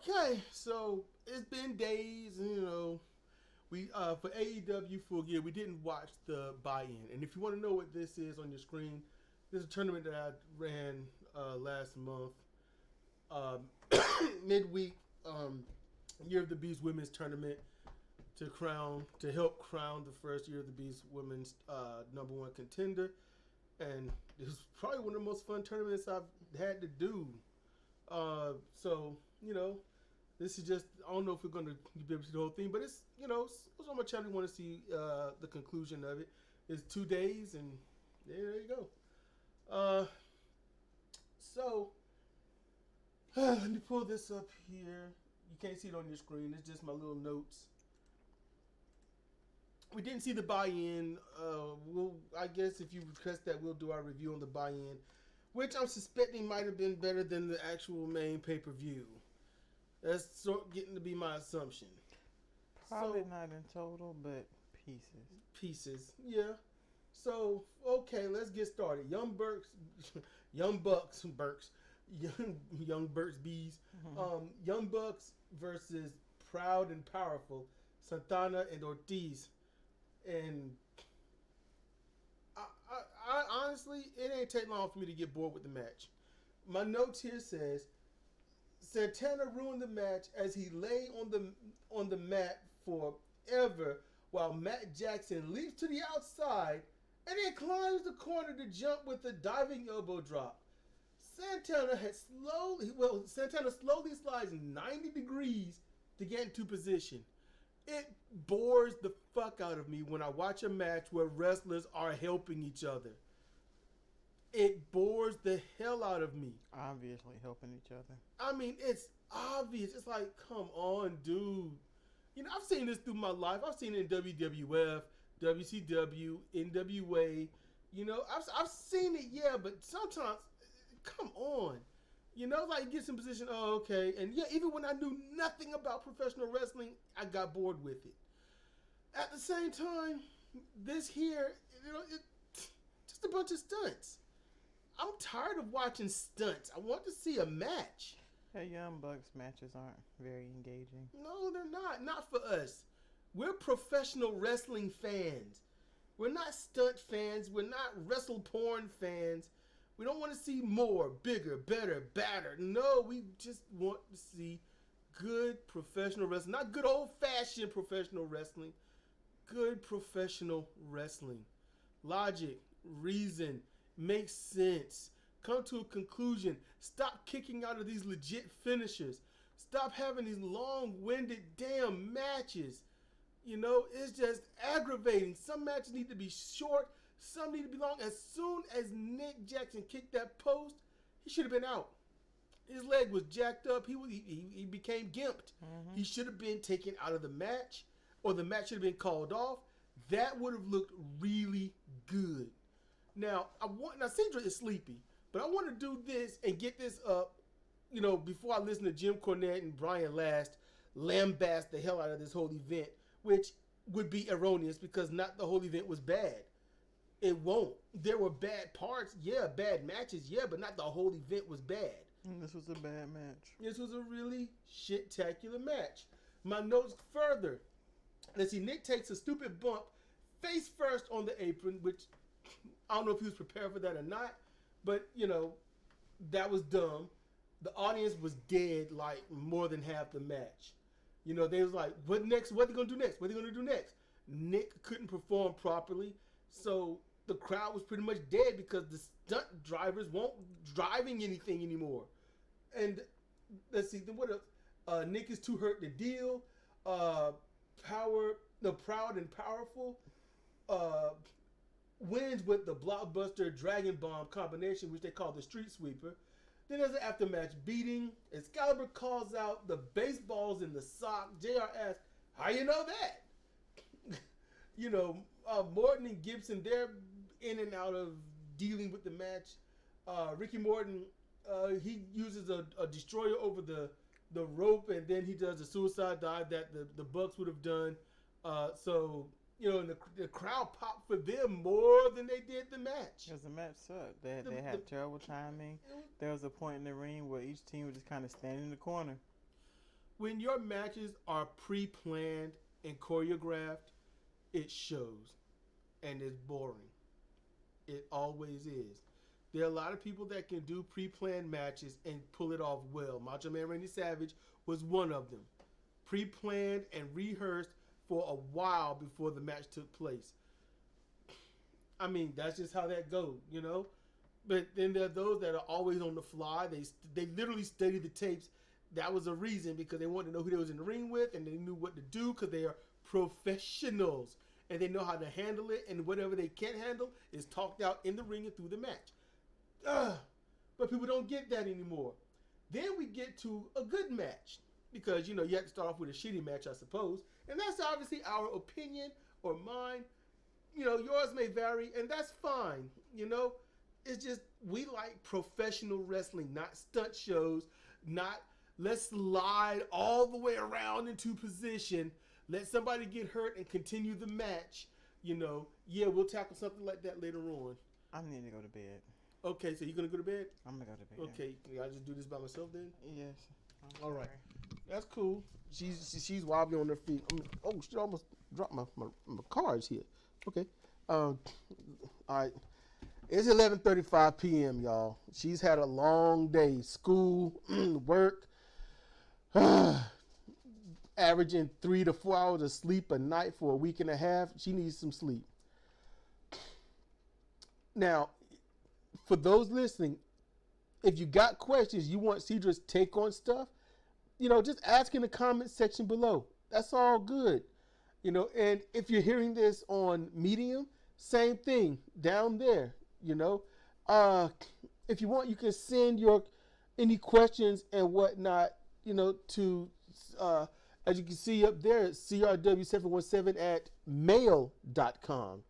Okay, so it's been days, we for AEW Full Gear, we didn't watch the buy-in, and if you want to know what this is on your screen, this is a tournament that I ran last month, um, midweek, Year of the Beast Women's Tournament to help crown the first Year of the Beast Women's number one contender, and it was probably one of the most fun tournaments I've had to do. So this is just, I don't know if we're going to be able to see the whole thing, but it's on my channel. You want to see the conclusion of it. It's 2 days, and there you go. So let me pull this up here. You can't see it on your screen. It's just my little notes. We didn't see the buy-in. I guess if you request that, we'll do our review on the buy-in, which I'm suspecting might have been better than the actual main pay-per-view. That's getting to be my assumption. Probably not in total, but pieces. Pieces, yeah. So, okay, let's get started. Young Bucks Bees. Mm-hmm. Young Bucks versus Proud and Powerful, Santana and Ortiz. And I honestly, it ain't take long for me to get bored with the match. My notes here says Santana ruined the match as he lay on the mat forever while Matt Jackson leaps to the outside and then climbs the corner to jump with a diving elbow drop. Santana slowly slides 90 degrees to get into position. It bores the fuck out of me when I watch a match where wrestlers are helping each other. It bores the hell out of me. Obviously helping each other. I mean, it's obvious. It's like, come on, dude. I've seen this through my life. I've seen it in WWF, WCW, NWA. I've seen it, yeah, but sometimes, come on. Like, gets in position, oh, okay. And yeah, even when I knew nothing about professional wrestling, I got bored with it. At the same time, this here, it's just a bunch of stunts. I'm tired of watching stunts. I want to see a match. Yeah, Young Bucks matches aren't very engaging. No, they're not. Not for us. We're professional wrestling fans. We're not stunt fans. We're not wrestle porn fans. We don't want to see more, bigger, better, badder. No, we just want to see good professional wrestling. Not good old-fashioned professional wrestling. Good professional wrestling. Logic, reason, makes sense. Come to a conclusion. Stop kicking out of these legit finishers. Stop having these long-winded damn matches. It's just aggravating. Some matches need to be short. Some need to be long. As soon as Nick Jackson kicked that post, he should have been out. His leg was jacked up. He became gimped. Mm-hmm. He should have been taken out of the match, or the match should have been called off. That would have looked really good. Now, Cedra is sleepy, but I want to do this and get this up, before I listen to Jim Cornette and Brian Last lambast the hell out of this whole event, which would be erroneous because not the whole event was bad. It won't. There were bad parts, yeah, bad matches, yeah, but not the whole event was bad. And this was a bad match. This was a really shit-tacular match. My notes further. Let's see, Nick takes a stupid bump face first on the apron, which I don't know if he was prepared for that or not, but, that was dumb. The audience was dead like more than half the match. They was like, what next? What are they going to do next? What are they going to do next? Nick couldn't perform properly. So the crowd was pretty much dead because the stunt drivers weren't driving anything anymore. And let's see, then what else? Nick is too hurt to deal. Proud and Powerful wins with the blockbuster Dragon Bomb combination, which they call the Street Sweeper. Then there's an aftermatch beating. Excalibur calls out the baseballs in the sock. JR asks, how you know that? Morton and Gibson, they're in and out of dealing with the match. Ricky Morton, he uses a destroyer over the rope, and then he does a suicide dive that the Bucks would have done. And the crowd popped for them more than they did the match. Because the match sucked. They had terrible timing. There was a point in the ring where each team was just kind of standing in the corner. when your matches are pre-planned and choreographed, it shows, and it's boring. It always is. There are a lot of people that can do pre-planned matches and pull it off well. Macho Man Randy Savage was one of them. Pre-planned and rehearsed for a while before the match took place. I mean, that's just how that goes, you know? But then there are those that are always on the fly. They literally study the tapes. That was a reason, because they wanted to know who they was in the ring with, and they knew what to do because they are professionals. And they know how to handle it, and whatever they can't handle is talked out in the ring and through the match. But people don't get that anymore. Then we get to a good match, because, you know, you have to start off with a shitty match, I suppose. And that's obviously our opinion or mine. You know, yours may vary, and that's fine, you know. It's just, we like professional wrestling, not stunt shows, not let's slide all the way around into position, let somebody get hurt and continue the match. You know, yeah, we'll tackle something like that later on. I need to go to bed. Okay, so you're going to go to bed? I'm going to go to bed. Okay, can I just do this by myself then? Yes. All right. That's cool. She's wobbly on her feet. Oh, she almost dropped my cards here. Okay. All right. It's 11:35 p.m., y'all. She's had a long day. School, work, averaging 3 to 4 hours of sleep a night for a week and a half. She needs some sleep. Now, for those listening, if you got questions, you want Cedra's take on stuff, you know, just ask in the comment section below. That's all good. You know, and if you're hearing this on Medium, same thing down there. You know, if you want, you can send your any questions and whatnot, you know, to as you can see up there, crw717 at mail.com.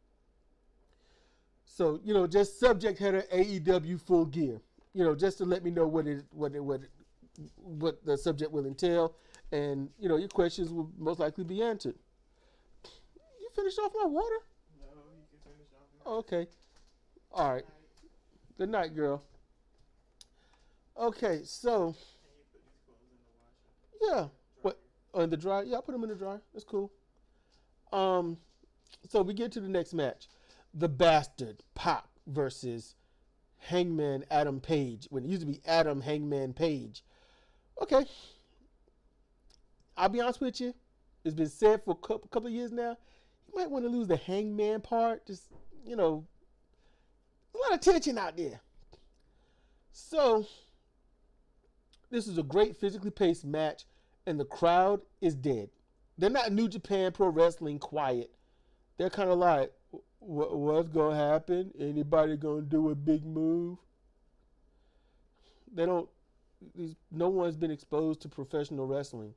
So, you know, just subject header AEW full gear, you know, just to let me know what the subject will entail, and, you know, your questions will most likely be answered. You finished off my water? No, you can finish off. Oh, okay. All right. Good night, girl. Okay, so. Can you put these clothes in the washer? Yeah. What? Oh, in the dryer? Yeah, I'll put them in the dryer. That's cool. So we get to the next match. The Bastard, Pac versus Hangman Adam Page. When it used to be Adam Hangman Page. Okay. I'll be honest with you. It's been said for a couple of years now. You might want to lose the Hangman part. Just, you know, a lot of tension out there. So, this is a great physically paced match, and the crowd is dead. They're not New Japan Pro Wrestling quiet. They're kind of like, what's going to happen? Anybody going to do a big move? No one's been exposed to professional wrestling.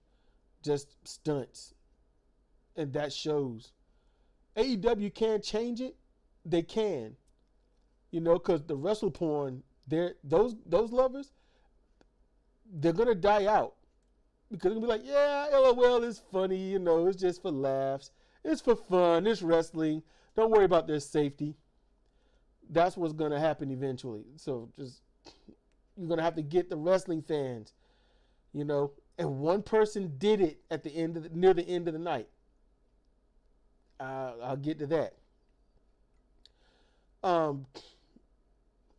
Just stunts. And that shows. AEW can change it. They can. You know, because the wrestle porn, those lovers, they're going to die out. Because they're going to be like, yeah, LOL is funny, you know, it's just for laughs. It's for fun, it's wrestling. Don't worry about their safety. That's what's going to happen eventually. So just, you're going to have to get the wrestling fans, you know. And one person did it at the end near the end of the night. I'll get to that.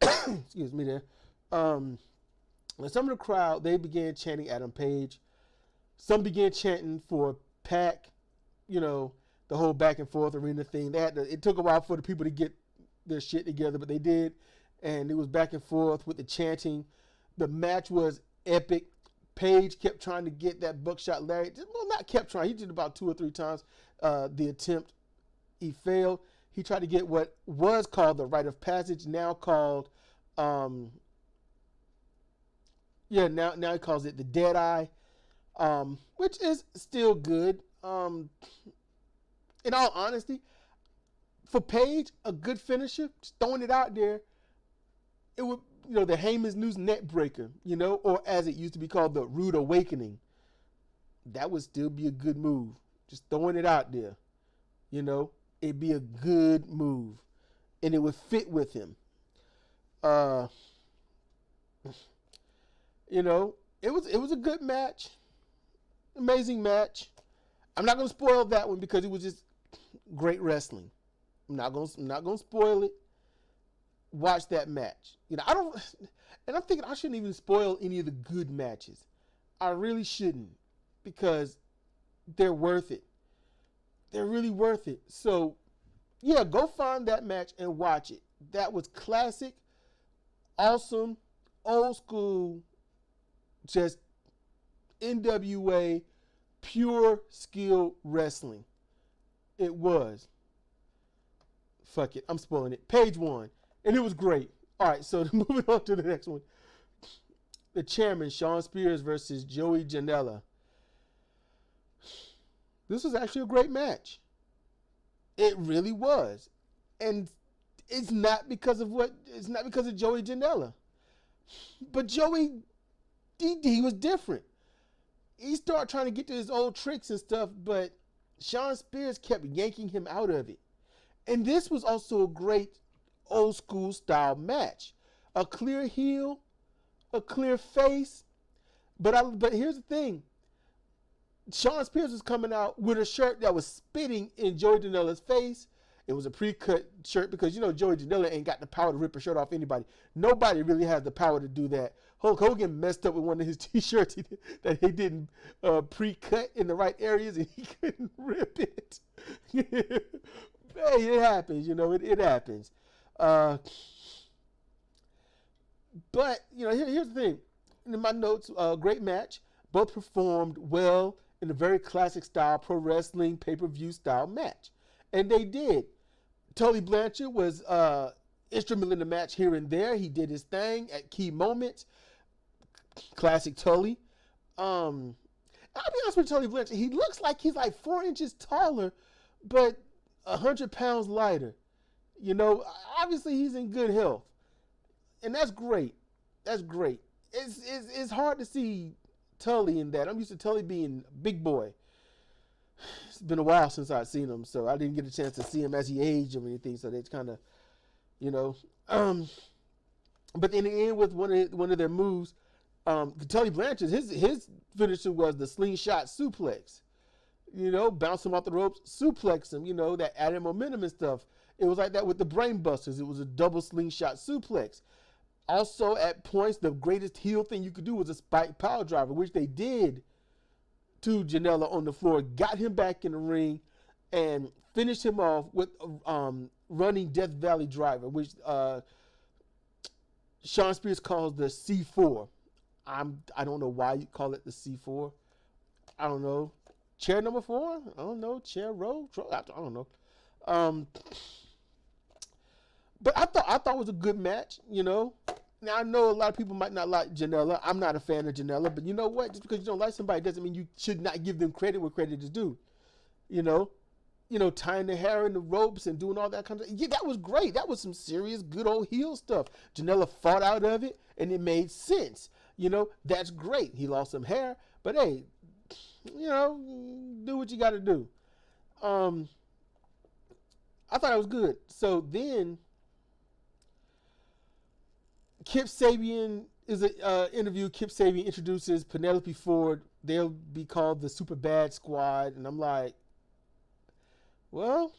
Excuse me there. Some of the crowd, they began chanting Adam Page. Some began chanting for Pac, you know, the whole back and forth arena thing. It took a while for the people to get their shit together, but they did. And it was back and forth with the chanting. The match was epic. Page kept trying to get that buckshot lariat. Well, not kept trying. He did about 2 or 3 times the attempt. He failed. He tried to get what was called the rite of passage, now called, now he calls it the dead eye, which is still good. In all honesty, for Page, a good finisher, just throwing it out there, it would, you know, the Heyman's News net breaker, you know, or as it used to be called, the Rude Awakening. That would still be a good move. Just throwing it out there, you know. It'd be a good move, and it would fit with him. You know, it was a good match. Amazing match. I'm not gonna spoil that one because it was just great wrestling. I'm not gonna spoil it. Watch that match. I don't, and I'm thinking I shouldn't even spoil any of the good matches. I really shouldn't because they're worth it. They're really worth it. So, yeah, go find that match and watch it. That was classic, awesome, old school, just NWA, pure skill wrestling. It was. Fuck it, I'm spoiling it. Page 1, and it was great. All right, so moving on to the next one. The chairman, Shawn Spears versus Joey Janela. This was actually a great match. It really was. And it's not because of Joey Janela. But Joey, he was different. He started trying to get to his old tricks and stuff, but Shawn Spears kept yanking him out of it. And this was also a great old school style match. A clear heel, a clear face. But here's the thing. Shawn Spears was coming out with a shirt that was spitting in Joey Janela's face. It was a pre-cut shirt because, Joey Janela ain't got the power to rip a shirt off anybody. Nobody really has the power to do that. Hulk Hogan messed up with one of his t-shirts that he didn't pre-cut in the right areas and he couldn't rip it. Hey, it happens, it happens. But, here's the thing. In my notes, great match. Both performed well in a very classic style, pro wrestling, pay-per-view style match. And they did. Tully Blanchard was instrumental in the match here and there. He did his thing at key moments. Classic Tully. I'll be honest with Tully Blanchard. He looks like he's like 4 inches taller, but 100 pounds lighter. Obviously he's in good health. And that's great. That's great. It's hard to see Tully in that. I'm used to Tully being big boy. It's been a while since I've seen him, so I didn't get a chance to see him as he aged or anything. So it's kind of, But in the end, with one of their moves, Tully Blanchard, his finisher was the slingshot suplex. Bounce him off the ropes, suplex him. That added momentum and stuff. It was like that with the Brain Busters. It was a double slingshot suplex. Also, at points, the greatest heel thing you could do was a spike power driver, which they did to Janela on the floor, got him back in the ring, and finished him off with running Death Valley driver, which Shawn Spears calls the C4. I don't know why you call it the C4. I don't know. Chair number 4? I don't know. Chair row? I don't know. But I thought it was a good match, Now, I know a lot of people might not like Janela. I'm not a fan of Janela, but you know what? Just because you don't like somebody doesn't mean you should not give them credit where credit is due. Tying the hair in the ropes and doing all that kind of stuff. Yeah, that was great. That was some serious good old heel stuff. Janela fought out of it, and it made sense. That's great. He lost some hair, but hey, do what you got to do. I thought it was good. So then Kip Sabian is an interview. Kip Sabian introduces Penelope Ford. They'll be called the Super Bad Squad. And I'm like, well,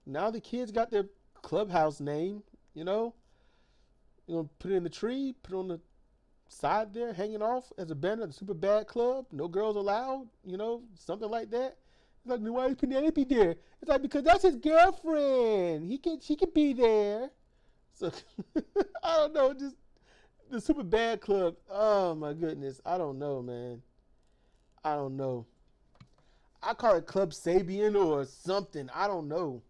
now the kids got their clubhouse name, You're going to put it in the tree, put it on the side there, hanging off as a banner, the Super Bad Club. No girls allowed, something like that. It's like, why is Penelope there? It's like, because that's his girlfriend. She can be there. So, I don't know, just the Super Bad Club. Oh, my goodness. I don't know, man. I don't know. I call it Club Sabian or something. I don't know.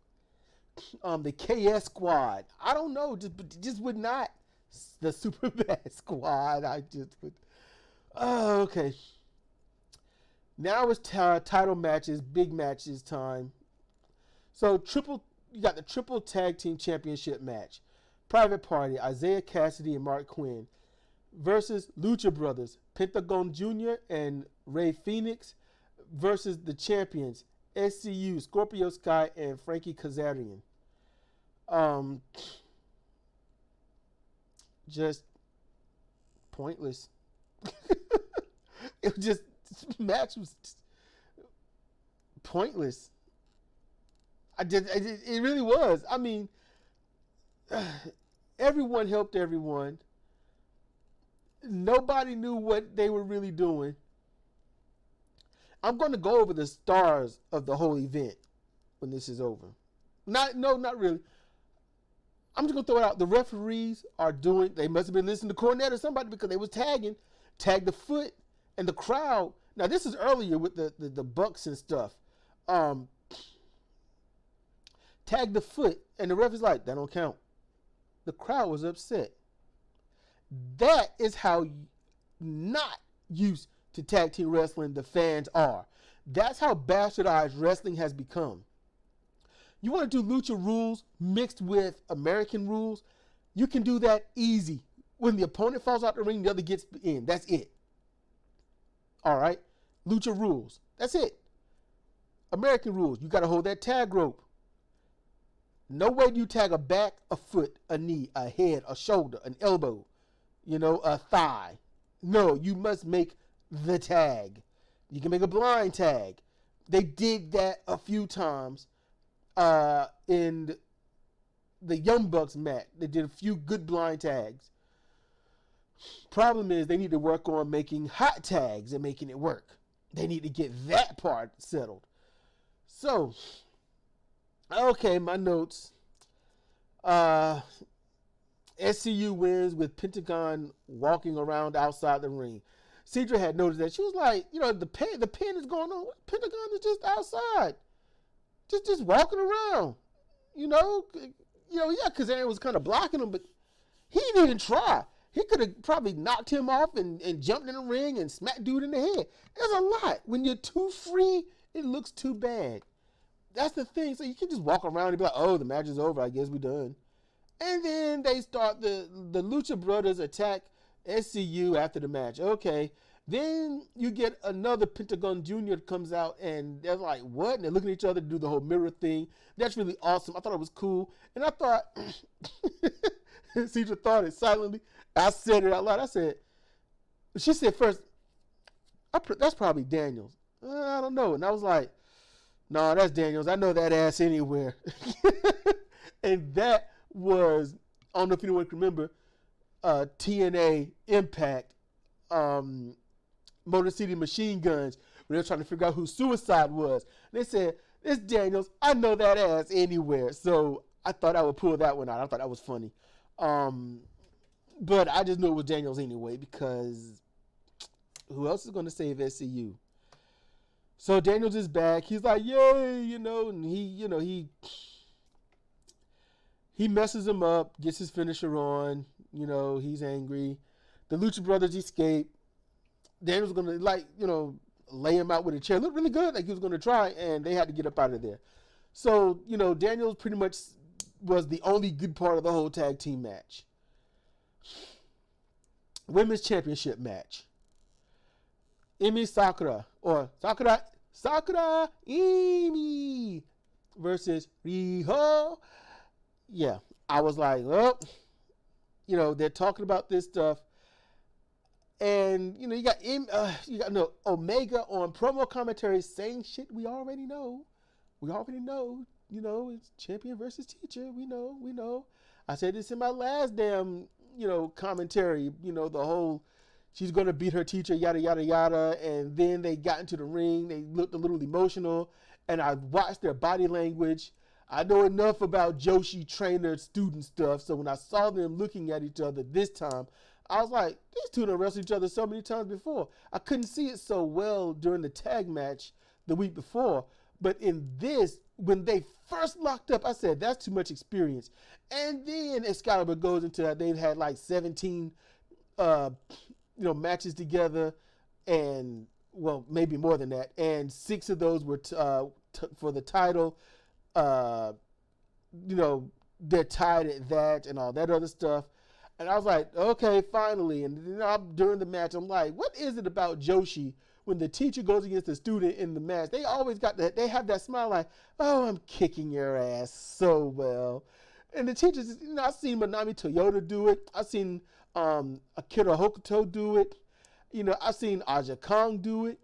The KS Squad. I don't know. Just would not. The Super Bad Squad. I just would. Oh, okay. Now it's title matches, big matches time. So you got the triple tag team championship match. Private Party, Isaiah Cassidy and Mark Quinn versus Lucha Brothers, Pentagon Jr. and Rey Fenix versus the champions, SCU, Scorpio Sky and Frankie Kazarian. Just pointless. It was just, match was pointless. It really was. I mean, everyone helped everyone. Nobody knew what they were really doing. I'm going to go over the stars of the whole event when this is over. Not really. I'm just going to throw it out. The referees they must have been listening to Cornette or somebody because they was tagged the foot and the crowd. Now, this is earlier with the Bucks and stuff. Tagged the foot, and the ref is like, that don't count. The crowd was upset. That is how not used to tag team wrestling the fans are. That's how bastardized wrestling has become. You want to do lucha rules mixed with American rules? You can do that easy. When the opponent falls out the ring, the other gets in. That's it. All right? Lucha rules. That's it. American rules. You got to hold that tag rope. No way do you tag a back, a foot, a knee, a head, a shoulder, an elbow, a thigh. No, you must make the tag. You can make a blind tag. They did that a few times in the Young Bucks match. They did a few good blind tags. Problem is they need to work on making hot tags and making it work. They need to get that part settled. So, okay, my notes. SCU wins with Pentagon walking around outside the ring. Cedra had noticed that. She was like, the pin is going on. Pentagon is just outside. Just walking around. Because Aaron was kind of blocking him, but he didn't even try. He could have probably knocked him off and jumped in the ring and smacked dude in the head. There's a lot. When you're too free, it looks too bad. That's the thing. So you can just walk around and be like, oh, the match is over. I guess we're done. And then they start the Lucha Brothers attack SCU after the match. Okay. Then you get another Pentagon Jr. comes out and they're like, what? And they're looking at each other to do the whole mirror thing. That's really awesome. I thought it was cool. And I thought, Cedra thought it silently. I said it out loud. She said first, that's probably Daniels. I don't know. And I was like, no, that's Daniels. I know that ass anywhere. And that was, I don't know if anyone can remember, TNA Impact, Motor City Machine Guns, when they were trying to figure out who Suicide was. They said, it's Daniels. I know that ass anywhere. So I thought I would pull that one out. I thought that was funny. But I just knew it was Daniels anyway, because who else is going to save SCU? So Daniels is back. He's like, yay, and he messes him up, gets his finisher on, he's angry. The Lucha Brothers escape. Daniels was going to, lay him out with a chair. Looked really good, like he was going to try, and they had to get up out of there. So, Daniels pretty much was the only good part of the whole tag team match. Women's Championship match. Emi Sakura Emi versus Riho. Yeah, I was like, oh, they're talking about this stuff. And, you got Omega on promo commentary saying shit we already know. It's champion versus teacher. We know. I said this in my last damn, commentary, the whole, she's going to beat her teacher, yada, yada, yada. And then they got into the ring. They looked a little emotional. And I watched their body language. I know enough about Joshi trainer-student stuff. So when I saw them looking at each other this time, I was like, these two done wrestled each other so many times before. I couldn't see it so well during the tag match the week before. But in this, when they first locked up, I said, that's too much experience. And then Excalibur goes into that. They've had like 17, matches together. And, well, maybe more than that. And 6 of those were for the title. They're tied at that and all that other stuff. And I was like, okay, finally. And then during the match, I'm like, what is it about Joshi when the teacher goes against the student in the match? They always got that. They have that smile like, oh, I'm kicking your ass so well. And the teachers, I've seen Manami Toyota do it. I've seen Akira Hokuto do it. I've seen Aja Kong do it.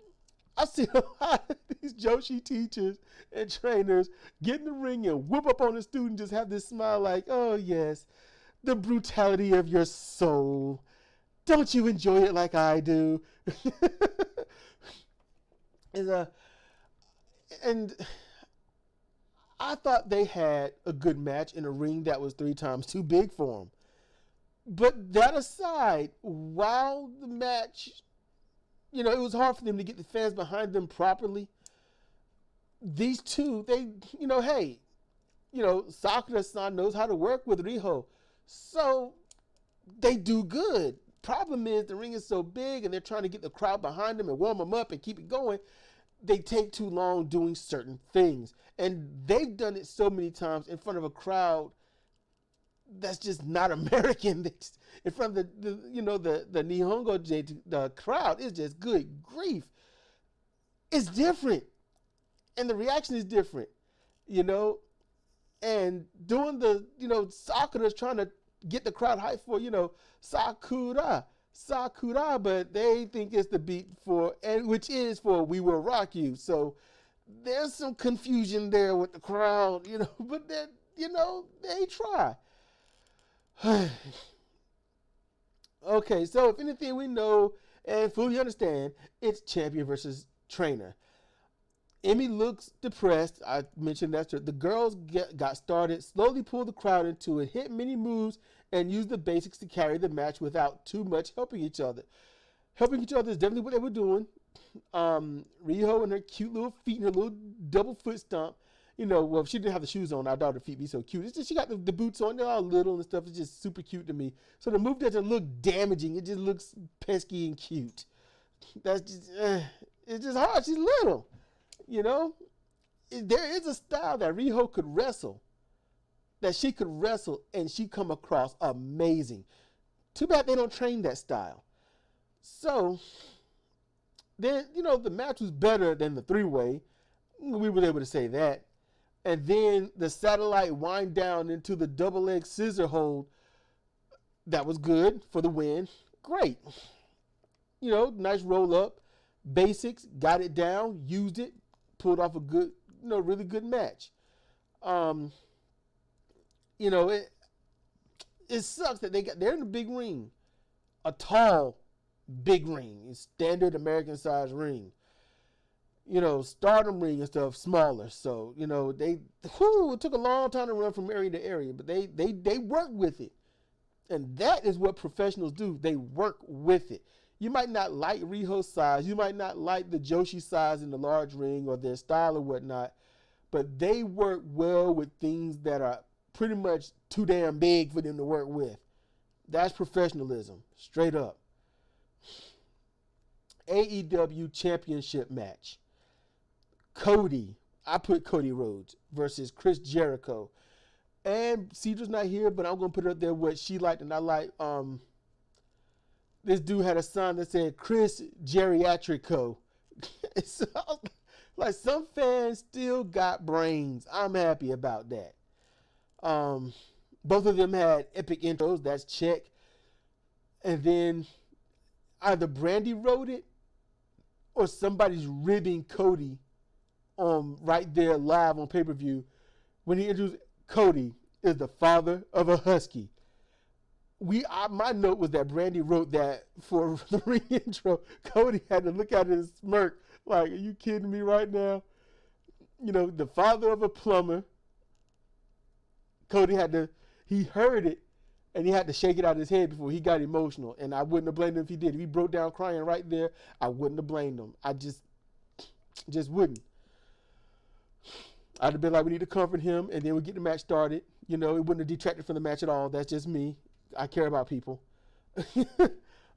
I see a lot of these Joshi teachers and trainers get in the ring and whoop up on a student, just have this smile like, oh yes, the brutality of your soul. Don't you enjoy it like I do? And I thought they had a good match in a ring that was 3 times too big for them. But that aside, while the match, it was hard for them to get the fans behind them properly. These two, hey, Sakura-san knows how to work with Riho. So they do good. Problem is the ring is so big and they're trying to get the crowd behind them and warm them up and keep it going. They take too long doing certain things. And they've done it so many times in front of a crowd that's just not American. In front of the Nihongo, the crowd is just good grief. It's different. And the reaction is different, and doing Sakura's trying to get the crowd hyped for, Sakura, but they think it's the beat for, and which is for We Will Rock You. So there's some confusion there with the crowd, but then, they try. Okay, so if anything we know and fully understand, it's champion versus trainer. Emmy looks depressed. I mentioned that. The girls got started, slowly pulled the crowd into it, hit many moves, and used the basics to carry the match without too much helping each other. Helping each other is definitely what they were doing. Riho and her cute little feet and her little double foot stomp. Well, she didn't have the shoes on. I thought her feet be so cute. It's just she got the boots on. They're all little and stuff. It's just super cute to me. So the move doesn't look damaging. It just looks pesky and cute. That's just, it's just hard. She's little. There is a style that Riho could wrestle, and she come across amazing. Too bad they don't train that style. So then, the match was better than the 3-way. We were able to say that. And then the satellite wind down into the double leg scissor hold. That was good for the win. Great. Nice roll up. Basics, got it down, used it, pulled off a good, really good match. It sucks that they're in a big ring, a tall, big ring, a standard American size ring. Stardom ring and stuff smaller. So it took a long time to run from area to area, but they work with it, and that is what professionals do. They work with it. You might not like Riho's size. You might not like the Joshi size in the large ring or their style or whatnot, but they work well with things that are pretty much too damn big for them to work with. That's professionalism, straight up. AEW Championship match. I put Cody Rhodes versus Chris Jericho. And Cedra's not here, but I'm going to put it up there what she liked and I like. This dude had a sign that said Chris Geriatrico. So, like, some fans still got brains. I'm happy about that. Both of them had epic intros. That's check. And then either Brandy wrote it or somebody's ribbing Cody right there live on pay-per-view when he introduced Cody is the father of a husky. My note was that Brandy wrote that for the ring intro. Cody had to look at it and smirk like, are you kidding me right now? The father of a plumber. Cody he heard it and he had to shake it out of his head before he got emotional. And I wouldn't have blamed him if he did. If he broke down crying right there, I wouldn't have blamed him. I just wouldn't. I'd have been like, we need to comfort him, and then we get the match started. It wouldn't have detracted from the match at all. That's just me. I care about people.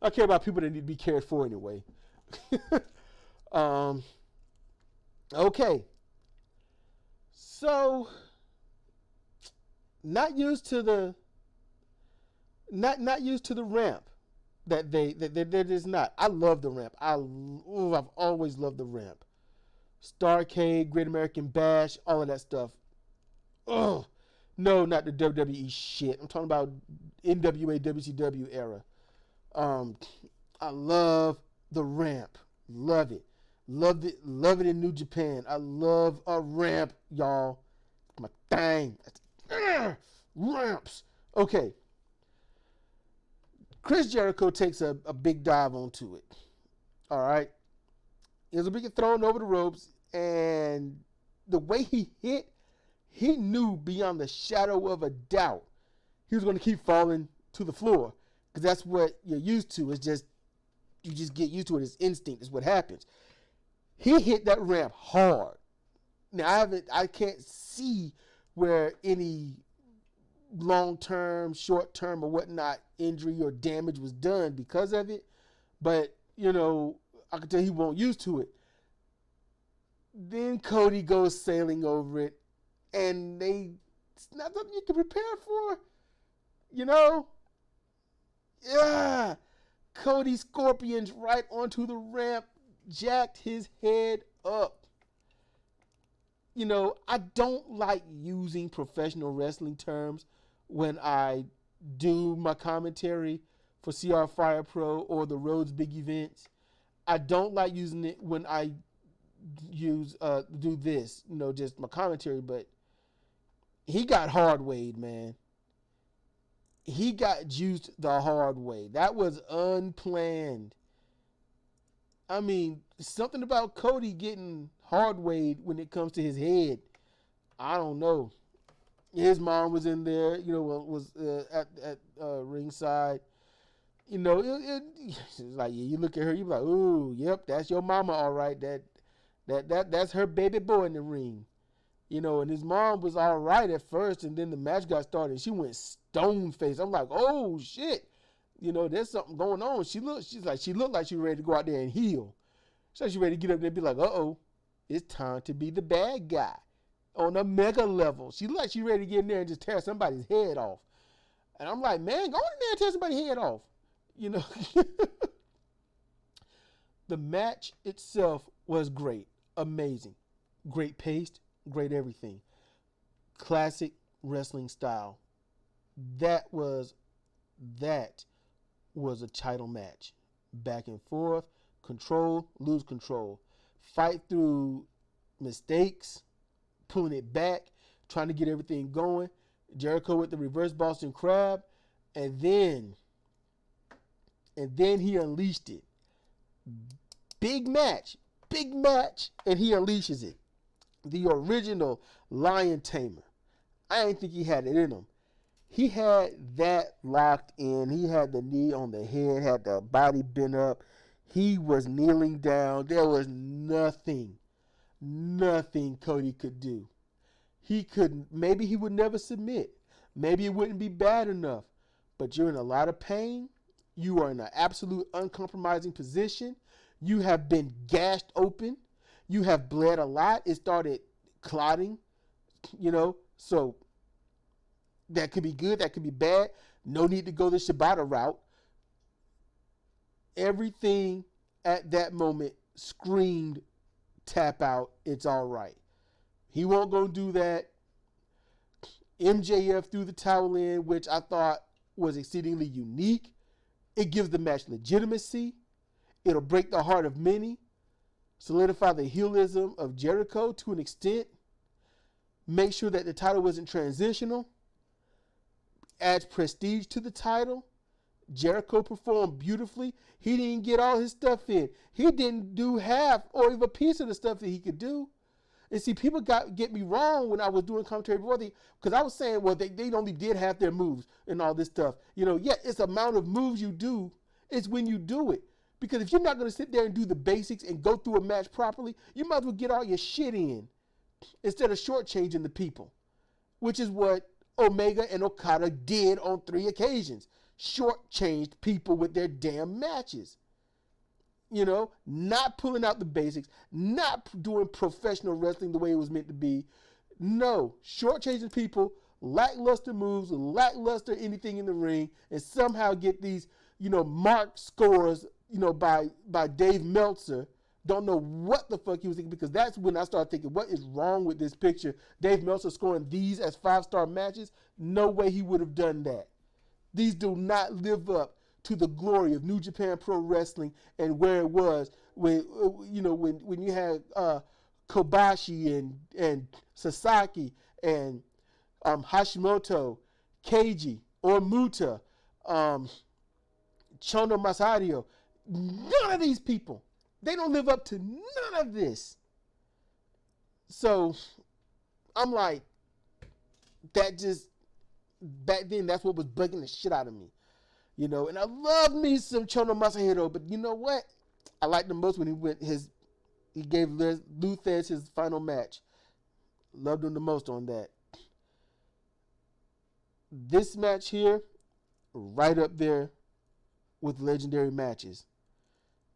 I care about people that need to be cared for anyway. Okay. So, not used to the ramp that is not. I love the ramp. I've always loved the ramp. Starrcade, Great American Bash, all of that stuff. Oh, no, not the WWE shit. I'm talking about NWA, WCW era. I love the ramp. Love it. Love it in New Japan. I love a ramp, y'all. My thing. Ramps. Okay. Chris Jericho takes a big dive onto it. All right. He was a big thrown over the ropes, and the way he hit, he knew beyond the shadow of a doubt he was going to keep falling to the floor, because that's what you're used to. It's just, you just get used to it. It's instinct. It's what happens. He hit that ramp hard. Now I can't see where any long-term, short-term, or whatnot injury or damage was done because of it, but I can tell he won't used to it. Then Cody goes sailing over it, and it's not something you can prepare for, Yeah. Cody scorpions right onto the ramp, jacked his head up. I don't like using professional wrestling terms when I do my commentary for CR Fire Pro or the Rhodes big events. I don't like using it when I do this, just my commentary, but he got hard weighed, man. He got juiced the hard way. That was unplanned. I mean, something about Cody getting hard weighed when it comes to his head. I don't know. His mom was in there, was at ringside. It's like, you look at her, you be like, ooh, yep, that's your mama, all right. That's her baby boy in the ring. And his mom was all right at first, and then the match got started. She went stone faced. I'm like, oh shit, there's something going on. She looked like she was ready to go out there and heal. So she's ready to get up there and be like, it's time to be the bad guy on a mega level. She looked like she's ready to get in there and just tear somebody's head off. And I'm like, man, go in there and tear somebody's head off. The match itself was great, amazing, great paced, great everything. Classic wrestling style. That was a title match. Back and forth, control, lose control. Fight through mistakes, pulling it back, trying to get everything going. Jericho with the reverse Boston Crab, and then he unleashed it. Big match, and he unleashes it. The original Lion Tamer. I didn't think he had it in him. He had that locked in. He had the knee on the head, had the body bent up. He was kneeling down. There was nothing Cody could do. Maybe he would never submit. Maybe it wouldn't be bad enough. But you're in a lot of pain. You are in an absolute uncompromising position. You have been gashed open. You have bled a lot. It started clotting, so that could be good. That could be bad. No need to go the Shibata route. Everything at that moment screamed, tap out. It's all right. He won't go do that. MJF threw the towel in, which I thought was exceedingly unique. It gives the match legitimacy. It'll break the heart of many. Solidify the heelism of Jericho to an extent. Make sure that the title wasn't transitional. Adds prestige to the title. Jericho performed beautifully. He didn't get all his stuff in. He didn't do half or even a piece of the stuff that he could do. And see, people get me wrong when I was doing commentary before, because I was saying, well, they only did half their moves and all this stuff. It's the amount of moves you do. It's when you do it. Because if you're not going to sit there and do the basics and go through a match properly, you might as well get all your shit in instead of shortchanging the people, which is what Omega and Okada did on 3 occasions. Shortchanged people with their damn matches. Not pulling out the basics, not doing professional wrestling the way it was meant to be. No, shortchanging people, lackluster moves, lackluster anything in the ring, and somehow get these, marked scores, by Dave Meltzer. Don't know what the fuck he was thinking, because that's when I started thinking, what is wrong with this picture? Dave Meltzer scoring these as 5-star matches? No way he would have done that. These do not live up to the glory of New Japan Pro Wrestling and where it was when you had Kobashi and Sasaki and Hashimoto, Keiji, Ormuta, Chono Masario. None of these people, they don't live up to none of this. So I'm like, that just, back then, that's what was bugging the shit out of me. You know, and I love me some Chono Masahiro, but you know what? I liked him most when he gave Luthez his final match. Loved him the most on that. This match here, right up there with legendary matches.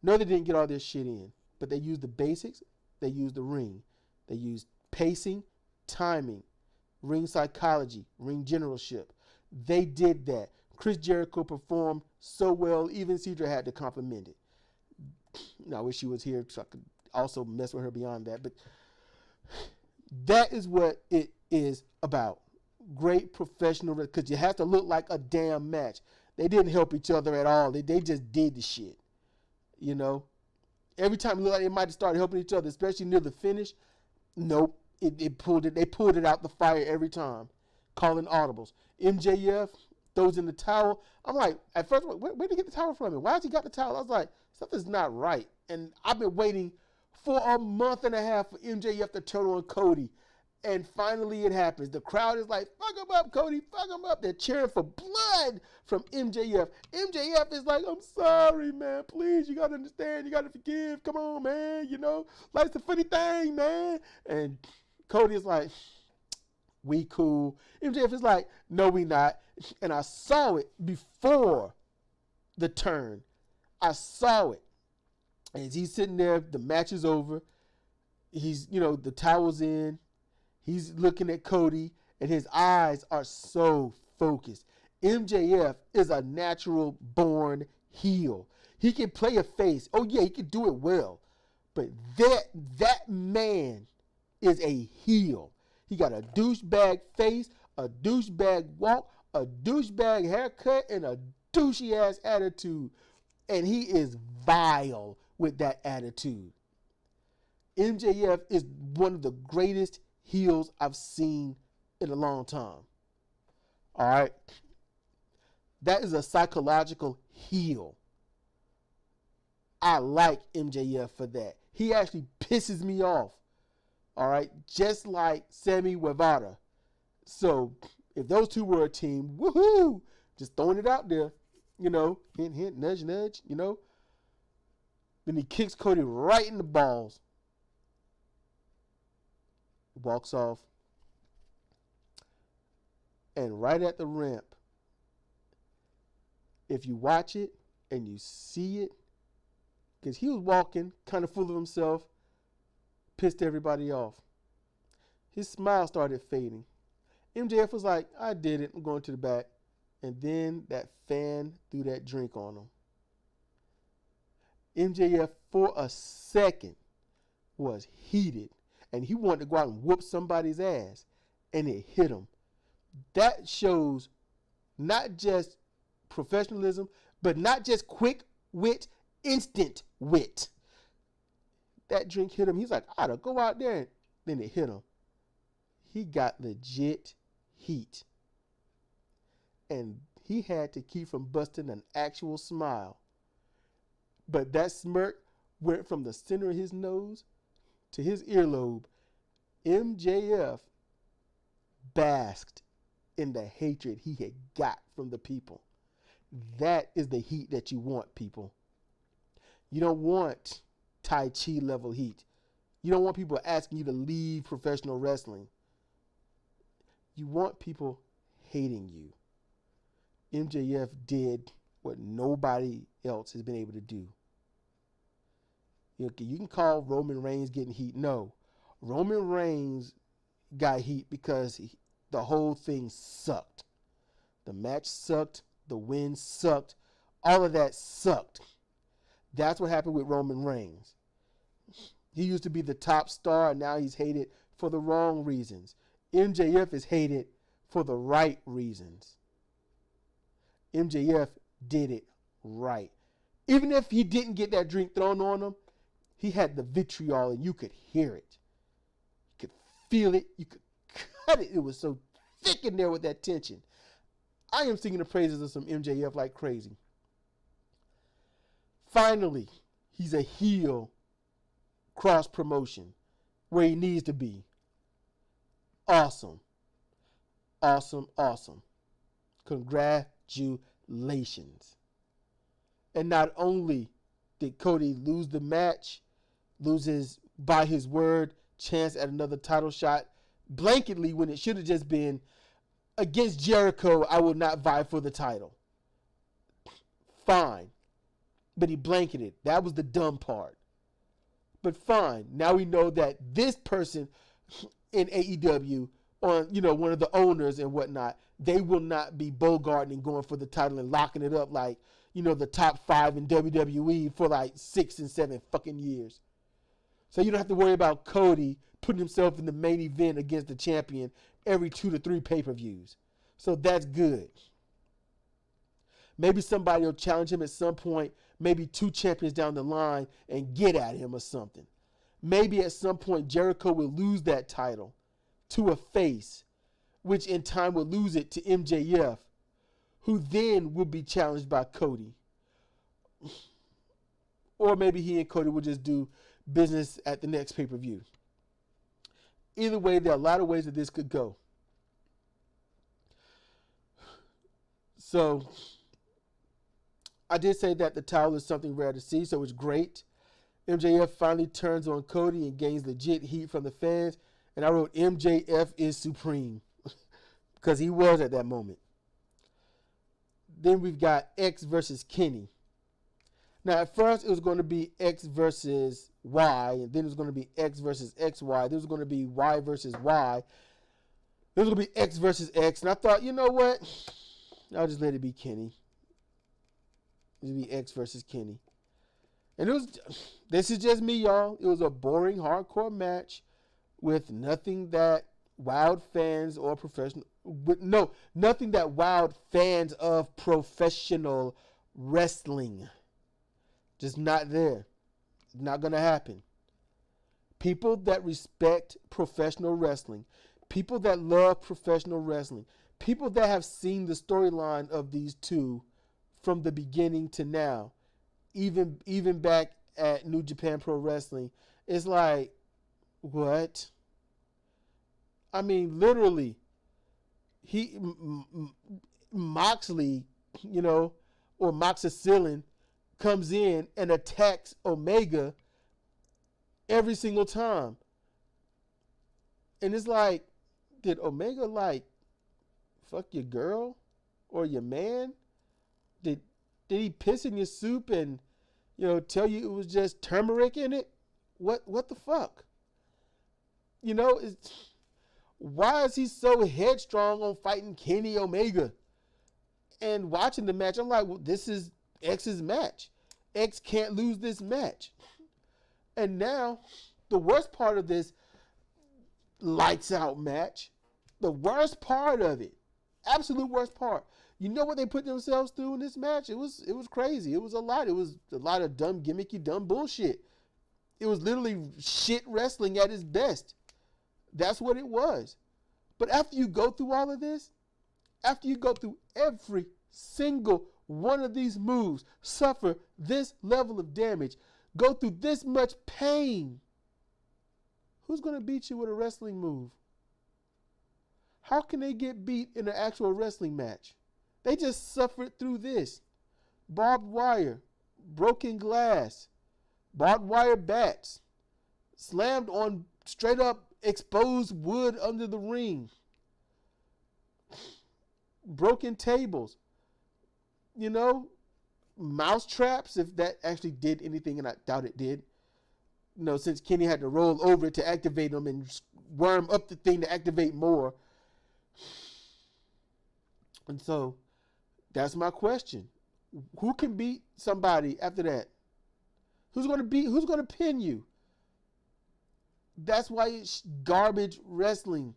No, they didn't get all this shit in, but they used the basics. They used the ring. They used pacing, timing, ring psychology, ring generalship. They did that. Chris Jericho performed so well, even Cedra had to compliment it. I wish she was here so I could also mess with her beyond that. But that is what it is about. Great professional, because you have to look like a damn match. They didn't help each other at all. They just did the shit. You know? Every time it looked like they might have started helping each other, especially near the finish, nope. They pulled it out the fire every time. Calling audibles. MJF throws in the towel. I'm like, at first, where'd he get the towel from? Why has he got the towel? I was like, something's not right. And I've been waiting for a month and a half for MJF to turn on Cody. And finally it happens. The crowd is like, fuck him up, Cody, fuck him up. They're cheering for blood from MJF. MJF is like, I'm sorry, man. Please, you got to understand. You got to forgive. Come on, man. You know, life's a funny thing, man. And Cody is like, we cool. MJF is like, no, we not. And I saw it before the turn. I saw it. As he's sitting there, the match is over. He's, the towel's in. He's looking at Cody, and his eyes are so focused. MJF is a natural-born heel. He can play a face. Oh, yeah, he can do it well. But that man is a heel. He got a douchebag face, a douchebag walk, a douchebag haircut, and a douchey-ass attitude. And he is vile with that attitude. MJF is one of the greatest heels I've seen in a long time. All right. That is a psychological heel. I like MJF for that. He actually pisses me off. All right. Just like Sammy Guevara. So if those two were a team, woohoo, just throwing it out there, hint, hint, nudge, nudge, Then he kicks Cody right in the balls. Walks off. And right at the ramp, if you watch it and you see it, because he was walking kind of full of himself, pissed everybody off. His smile started fading. MJF was like, I did it. I'm going to the back. And then that fan threw that drink on him. MJF, for a second, was heated. And he wanted to go out and whoop somebody's ass. And it hit him. That shows not just professionalism, but not just quick wit, instant wit. That drink hit him. He's like, I ought to go out there. And then it hit him. He got legit heat. And he had to keep from busting an actual smile. But that smirk went from the center of his nose to his earlobe. MJF basked in the hatred he had got from the people. That is the heat that you want, people. You don't want Tai Chi level heat. You don't want people asking you to leave professional wrestling. You want people hating you. MJF did what nobody else has been able to do. You can call Roman Reigns getting heat. No. Roman Reigns got heat because the whole thing sucked. The match sucked. The win sucked. All of that sucked. That's what happened with Roman Reigns. He used to be the top star, and now he's hated for the wrong reasons. MJF is hated for the right reasons. MJF did it right. Even if he didn't get that drink thrown on him, he had the vitriol and you could hear it. You could feel it. You could cut it. It was so thick in there with that tension. I am singing the praises of some MJF like crazy. Finally, he's a heel cross promotion where he needs to be. Awesome. Awesome, awesome. Congratulations. And not only did Cody lose the match, lose his, by his word, chance at another title shot, blanketly when it should have just been, against Jericho, I will not vie for the title. Fine. But he blanketed. That was the dumb part. But fine. Now we know that this person in AEW, on, you know, one of the owners and whatnot, they will not be bogarting and going for the title and locking it up like, you know, the top 5 in WWE for like 6 and 7 fucking years. So you don't have to worry about Cody putting himself in the main event against the champion every 2 to 3 pay-per-views. So that's good. Maybe somebody will challenge him at some point, maybe 2 champions down the line, and get at him or something. Maybe at some point Jericho will lose that title to a face, which in time will lose it to MJF, who then will be challenged by Cody. Or maybe he and Cody will just do business at the next pay-per-view. Either way, there are a lot of ways that this could go. So, I did say that the title is something rare to see, so it's great. MJF finally turns on Cody and gains legit heat from the fans. And I wrote, MJF is supreme. Because he was at that moment. Then we've got X versus Kenny. Now, at first, it was going to be X versus Y. And then it was going to be X versus XY. Then it was going to be Y versus Y. Then it was going to be X versus X. And I thought, you know what? I'll just let it be Kenny. It'll be X versus Kenny. And it was, this is just me, y'all. It was a boring, hardcore match with nothing that wowed fans or professional, nothing that wowed fans of professional wrestling. Just not there. Not going to happen. People that respect professional wrestling, people that love professional wrestling, people that have seen the storyline of these two from the beginning to now, even back at New Japan Pro Wrestling, it's like, what? I mean, literally, Moxley, you know, or Moxicillin comes in and attacks Omega every single time. And it's like, did Omega like fuck your girl or your man? Did he piss in your soup and, you know, tell you it was just turmeric in it? What the fuck? You know, why is he so headstrong on fighting Kenny Omega? And watching the match, I'm like, well, this is X's match. X can't lose this match. And now, the worst part of this lights out match, the worst part of it, absolute worst part, you know what they put themselves through in this match? It was crazy. It was a lot. It was a lot of dumb, gimmicky, dumb bullshit. It was literally shit wrestling at its best. That's what it was. But after you go through all of this, after you go through every single one of these moves, suffer this level of damage, go through this much pain, who's going to beat you with a wrestling move? How can they get beat in an actual wrestling match? They just suffered through this. Barbed wire, broken glass, barbed wire bats, slammed on straight up exposed wood under the ring, broken tables, you know, mouse traps, if that actually did anything, and I doubt it did. You know, since Kenny had to roll over it to activate them and worm up the thing to activate more. And so, that's my question. Who can beat somebody after that? Who's going to pin you? That's why it's garbage wrestling.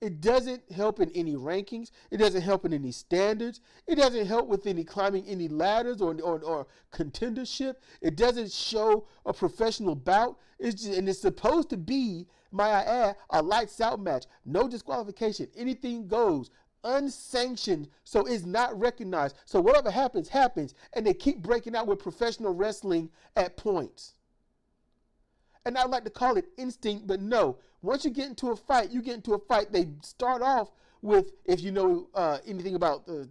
It doesn't help in any rankings. It doesn't help in any standards. It doesn't help with any climbing any ladders or contendership. It doesn't show a professional bout. And it's supposed to be, might I add, a lights out match. No disqualification. Anything goes. Unsanctioned, so it's not recognized. So whatever happens, happens. And they keep breaking out with professional wrestling at points. And I'd like to call it instinct, but no. Once you get into a fight, They start off with, if you know anything about the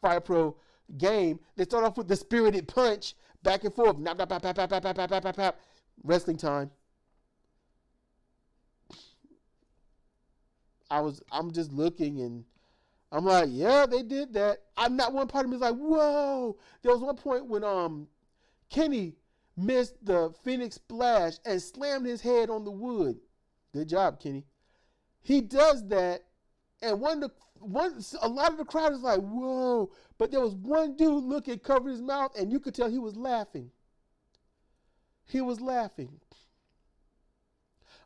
Fire Pro game, they start off with the spirited punch, back and forth, wrestling time. I'm just looking and I'm like, yeah, they did that. I'm not, one part of me is like, whoa. There was one point when Kenny missed the Phoenix Splash and slammed his head on the wood. Good job, Kenny. He does that, and a lot of the crowd is like, whoa. But there was one dude looking, covered his mouth, and you could tell he was laughing. He was laughing.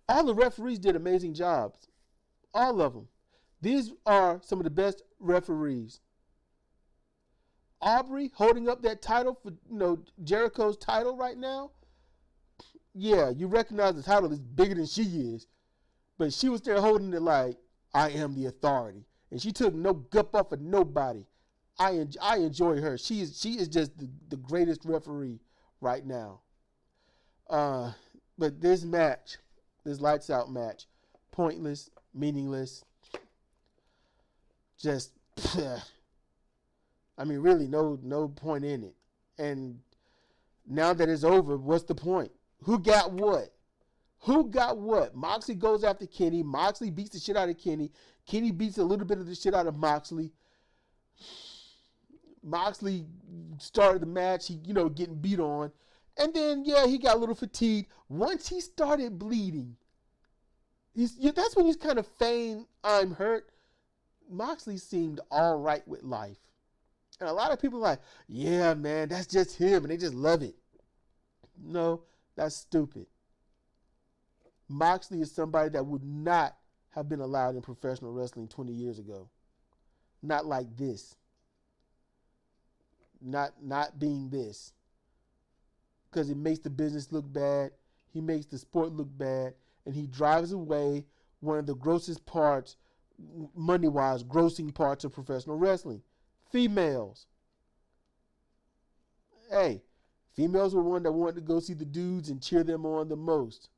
All the referees did amazing jobs. All of them. These are some of the best referees. Aubrey holding up that title for, Jericho's title right now. Yeah, you recognize the title is bigger than she is. But she was there holding it like, I am the authority. And she took no gup off of nobody. I enjoy her. She is just the greatest referee right now. But this match, this lights out match, pointless, meaningless. Just, I mean, really, no point in it. And now that it's over, what's the point? Who got what? Moxley goes after Kenny. Moxley beats the shit out of Kenny. Kenny beats a little bit of the shit out of Moxley. Moxley started the match, he, getting beat on. And then, he got a little fatigued. Once he started bleeding, that's when he's kind of feigned, I'm hurt. Moxley seemed all right with life. And a lot of people are like, yeah, man, that's just him. And they just love it. No, that's stupid. Moxley is somebody that would not have been allowed in professional wrestling 20 years ago. Not like this. Not being this. Because it makes the business look bad. He makes the sport look bad. And he drives away one of the grossest parts, money-wise, grossing parts of professional wrestling. Females. Hey, females were one that wanted to go see the dudes and cheer them on the most.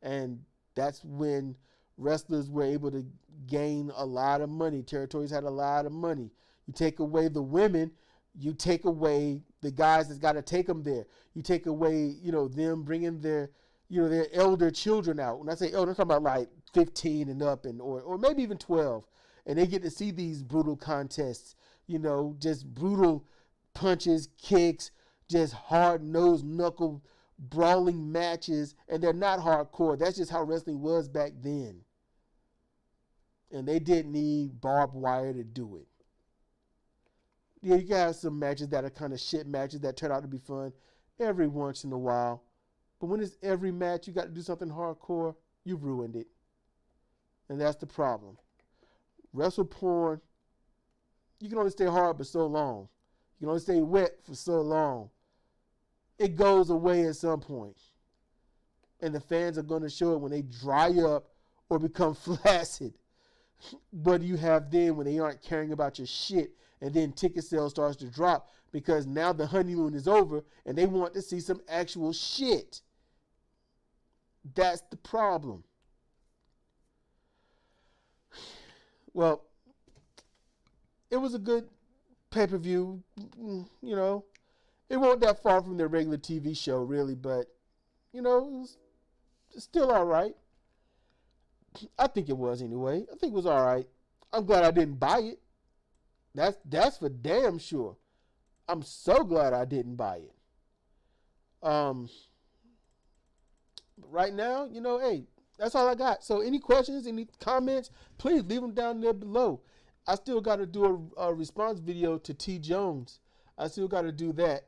And that's when wrestlers were able to gain a lot of money. Territories had a lot of money. You take away the women, you take away the guys that's got to take them there. You take away, them bringing their elder children out. When I say elder, I'm talking about like 15 and up, or maybe even 12. And they get to see these brutal contests, just brutal punches, kicks, just hard-nosed, knuckle brawling matches, and they're not hardcore. That's just how wrestling was back then. And they didn't need barbed wire to do it. Yeah, you can have some matches that are kind of shit matches that turn out to be fun every once in a while. But when it's every match, you got to do something hardcore, you've ruined it. And that's the problem. Wrestle porn, you can only stay hard for so long. You can only stay wet for so long. It goes away at some point. And the fans are going to show it when they dry up or become flaccid. What do you have then when they aren't caring about your shit, and then ticket sales starts to drop because now the honeymoon is over and they want to see some actual shit? That's the problem. Well, it was a good pay-per-view, It wasn't that far from their regular TV show, really, but, it was still all right. I think it was anyway. I think it was all right. I'm glad I didn't buy it. That's for damn sure. I'm so glad I didn't buy it. But right now, hey, that's all I got. So any questions, any comments, please leave them down there below. I still got to do a response video to T. Jones. I still got to do that.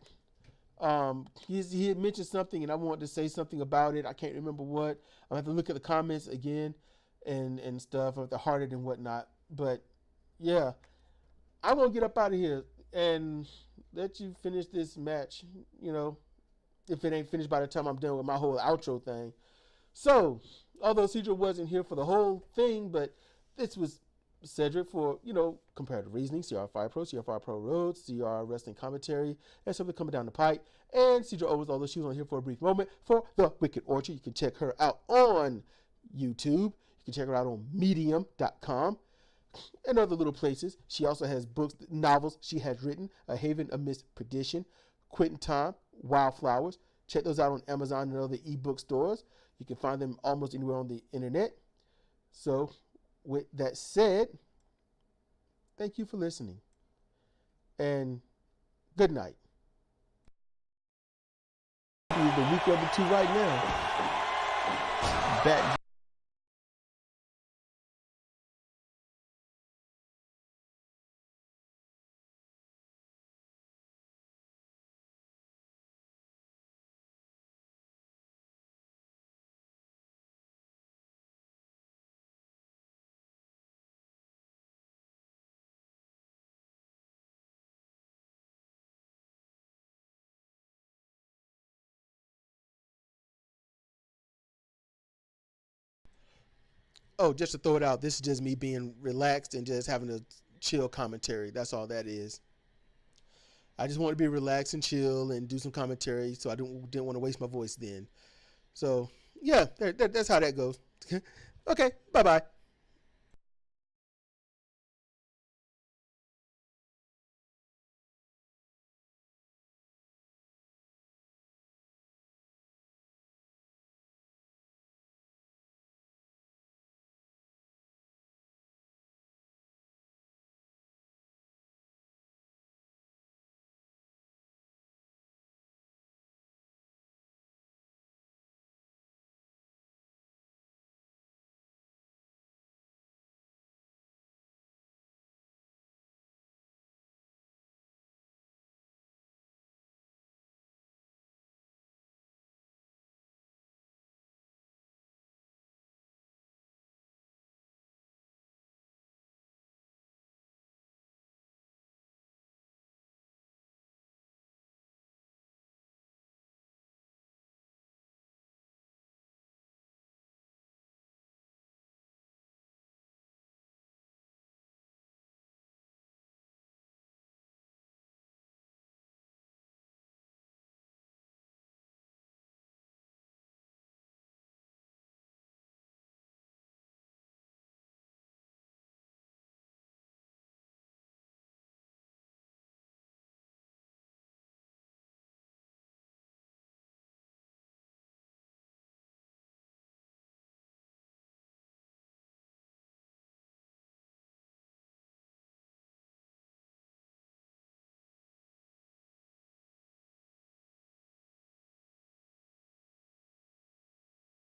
He had mentioned something and I wanted to say something about it. I can't remember what. I'll have to look at the comments again. and stuff of the hearted and whatnot. But yeah, I'm gonna get up out of here and let you finish this match. You know, if it ain't finished by the time I'm done with my whole outro thing. So, although Cedric wasn't here for the whole thing, but this was Cedric for, comparative reasoning, CR Fire Pro, CR Fire Pro Roads, CR Wrestling Commentary, and something coming down the pipe. And Cedric always, although she was on here for a brief moment, for The Wicked Orchard. You can check her out on YouTube. You can check her out on Medium.com and other little places. She also has books, novels she has written, A Haven Amidst Perdition, Quitting Time, Wildflowers. Check those out on Amazon and other ebook stores. You can find them almost anywhere on the internet. So, with that said, thank you for listening. And good night. The weaker of the two right now. Back. Oh, just to throw it out, this is just me being relaxed and just having a chill commentary. That's all that is. I just want to be relaxed and chill and do some commentary, so I didn't want to waste my voice then. So, yeah, that's how that goes. Okay, bye-bye.